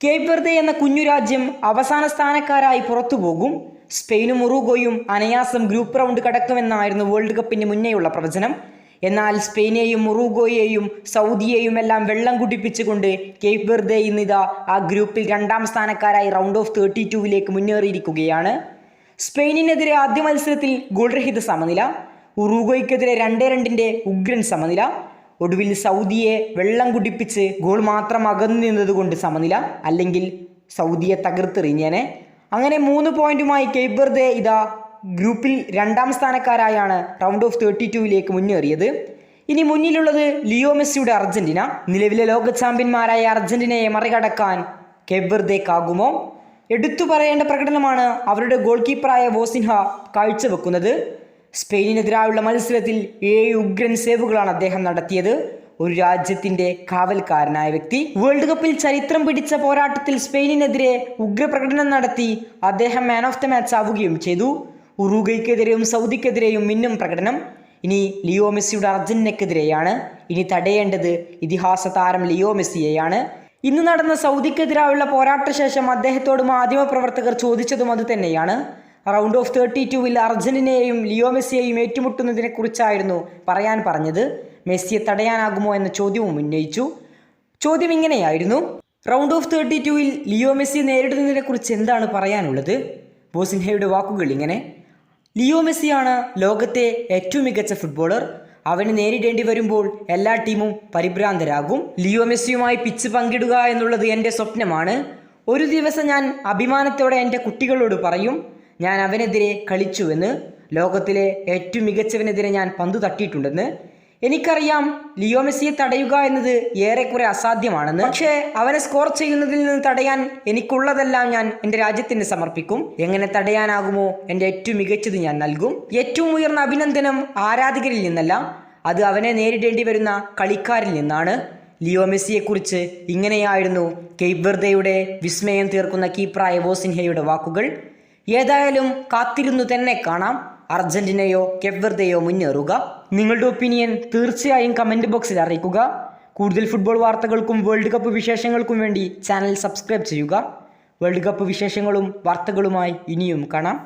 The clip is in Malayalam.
കേപ്പ് വെർദെ എന്ന കുഞ്ഞു രാജ്യം അവസാന സ്ഥാനക്കാരായി പുറത്തുപോകും. സ്പെയിനും ഉറുഗ്വേയും അനായാസം ഗ്രൂപ്പ് റൗണ്ട് കടക്കുമെന്നായിരുന്നു വേൾഡ് കപ്പിന് മുന്നേയുള്ള പ്രവചനം. എന്നാൽ സ്പെയിനെയും ഉറുഗ്വേയെയും സൗദിയെയും എല്ലാം വെള്ളം കുടിപ്പിച്ചുകൊണ്ട് കേപ്പ് വെർദെ ഇന്നിതാ ആ ഗ്രൂപ്പിൽ 2ാം സ്ഥാനക്കാരായി റൗണ്ട് ഓഫ് 32 മുന്നേറിയിരിക്കുകയാണ്. സ്പെയിനിനെതിരെ ആദ്യ മത്സരത്തിൽ ഗോൾരഹിത സമനില, ഉറുഗ്വേയ്ക്കെതിരെ 2-2 ഉഗ്രൻ സമനില, ഒടുവിൽ സൗദിയെ വെള്ളം കുടിപ്പിച്ച് ഗോൾ മാത്രം അകന്നു നിന്നതുകൊണ്ട് സമനില, അല്ലെങ്കിൽ സൗദിയെ തകർത്തെറിഞ്ഞേനെ. അങ്ങനെ 3 പോയിന്റുമായി കേപ്പ് വെർദെ ഇതാ ഗ്രൂപ്പിൽ 2ാം സ്ഥാനക്കാരായാണ് റൗണ്ട് ഓഫ് 32 മുന്നേറിയത്. ഇനി മുന്നിലുള്ളത് ലിയോ മെസ്സിയുടെ അർജന്റീന. നിലവിലെ ലോക ചാമ്പ്യന്മാരായ അർജന്റീനയെ മറികടക്കാൻ കേപ്പ് വെർദെക്കാകുമോ? എടുത്തു പറയേണ്ട പ്രകടനമാണ് അവരുടെ ഗോൾ കീപ്പറായ വോസിൻഹ കാഴ്ചവെക്കുന്നത്. സ്പെയിനിനെതിരായുള്ള മത്സരത്തിൽ 7 ഉഗ്രൻ സേവുകളാണ് അദ്ദേഹം നടത്തിയത്. ഒരു രാജ്യത്തിന്റെ കാവൽക്കാരനായ വ്യക്തി. വേൾഡ് കപ്പിൽ ചരിത്രം പിടിച്ച പോരാട്ടത്തിൽ സ്പെയിനിനെതിരെ ഉഗ്രപ്രകടനം നടത്തി അദ്ദേഹം മാൻ ഓഫ് ദ മാച്ച് ആവുകയും ചെയ്തു. ഉറുഗ്വേയ്ക്കെതിരെയും സൗദിക്കെതിരെയും മിന്നും പ്രകടനം. ഇനി ലിയോ മെസ്സിയുടെ അർജന്റീനയ്ക്കെതിരെയാണ്. ഇനി തടയേണ്ടത് ഇതിഹാസ താരം ലിയോ മെസ്സിയെയാണ്. ഇന്ന് നടന്ന സൗദിക്കെതിരായുള്ള പോരാട്ടശേഷം അദ്ദേഹത്തോട് മാധ്യമപ്രവർത്തകർ ചോദിച്ചതും അത് തന്നെയാണ്. റൗണ്ട് ഓഫ് 32 അർജന്റീനയെയും ലിയോ മെസ്സിയെയും ഏറ്റുമുട്ടുന്നതിനെ കുറിച്ചായിരുന്നു പറയാൻ പറഞ്ഞത്. മെസ്സിയെ തടയാനാകുമോ എന്ന ചോദ്യവും ഉന്നയിച്ചു. ചോദ്യം ഇങ്ങനെയായിരുന്നു: റൗണ്ട് ഓഫ് 32 ലിയോ മെസ്സിയെ നേരിടുന്നതിനെ കുറിച്ച് എന്താണ് പറയാനുള്ളത്? വോസിൻഹയുടെ വാക്കുകൾ ഇങ്ങനെ: ലിയോ മെസ്സിയാണ് ലോകത്തെ ഏറ്റവും മികച്ച ഫുട്ബോളർ. അവന് നേരിടേണ്ടി വരുമ്പോൾ എല്ലാ ടീമും പരിഭ്രാന്തരാകും. ലിയോ മെസ്സിയുമായി പിച്ച് പങ്കിടുക എന്നുള്ളത് എൻ്റെ സ്വപ്നമാണ്. ഒരു ദിവസം ഞാൻ അഭിമാനത്തോടെ എൻ്റെ കുട്ടികളോട് പറയും, ഞാൻ അവനെതിരെ കളിച്ചുവെന്ന്. ലോകത്തിലെ ഏറ്റവും മികച്ചവനെതിരെ ഞാൻ പന്ത് തട്ടിയിട്ടുണ്ടെന്ന്. എനിക്കറിയാം ലിയോ മെസ്സിയെ തടയുക എന്നത് ഏറെക്കുറെ അസാധ്യമാണെന്ന്. പക്ഷേ അവനെ സ്കോർ ചെയ്യുന്നതിൽ നിന്ന് തടയാൻ എനിക്കുള്ളതെല്ലാം ഞാൻ എൻ്റെ രാജ്യത്തിന് സമർപ്പിക്കും. എങ്ങനെ തടയാനാകുമോ എൻ്റെ ഏറ്റവും മികച്ചത് ഞാൻ നൽകും. ഏറ്റവും ഉയർന്ന അഭിനന്ദനം ആരാധകരിൽ നിന്നല്ല, അത് അവനെ നേരിടേണ്ടി വരുന്ന കളിക്കാരിൽ നിന്നാണ്. ലിയോ മെസ്സിയെക്കുറിച്ച് ഇങ്ങനെയായിരുന്നു കേപ്പ് വെർദെയുടെ വിസ്മയം തീർക്കുന്ന കീപ്പറായ വോസിൻഹയുടെ വാക്കുകൾ. ഏതായാലും കാത്തിരുന്നു തന്നെ കാണാം അർജന്റീനയോ കേപ്പ് വെർദെയോ മുന്നേറുക. നിങ്ങളുടെ ഒപ്പീനിയൻ തീർച്ചയായും കമൻറ്റ് ബോക്സിൽ അറിയിക്കുക. കൂടുതൽ ഫുട്ബോൾ വാർത്തകൾക്കും വേൾഡ് കപ്പ് വിശേഷങ്ങൾക്കും വേണ്ടി ചാനൽ സബ്സ്ക്രൈബ് ചെയ്യുക. വേൾഡ് കപ്പ് വിശേഷങ്ങളും വാർത്തകളുമായി ഇനിയും കാണാം.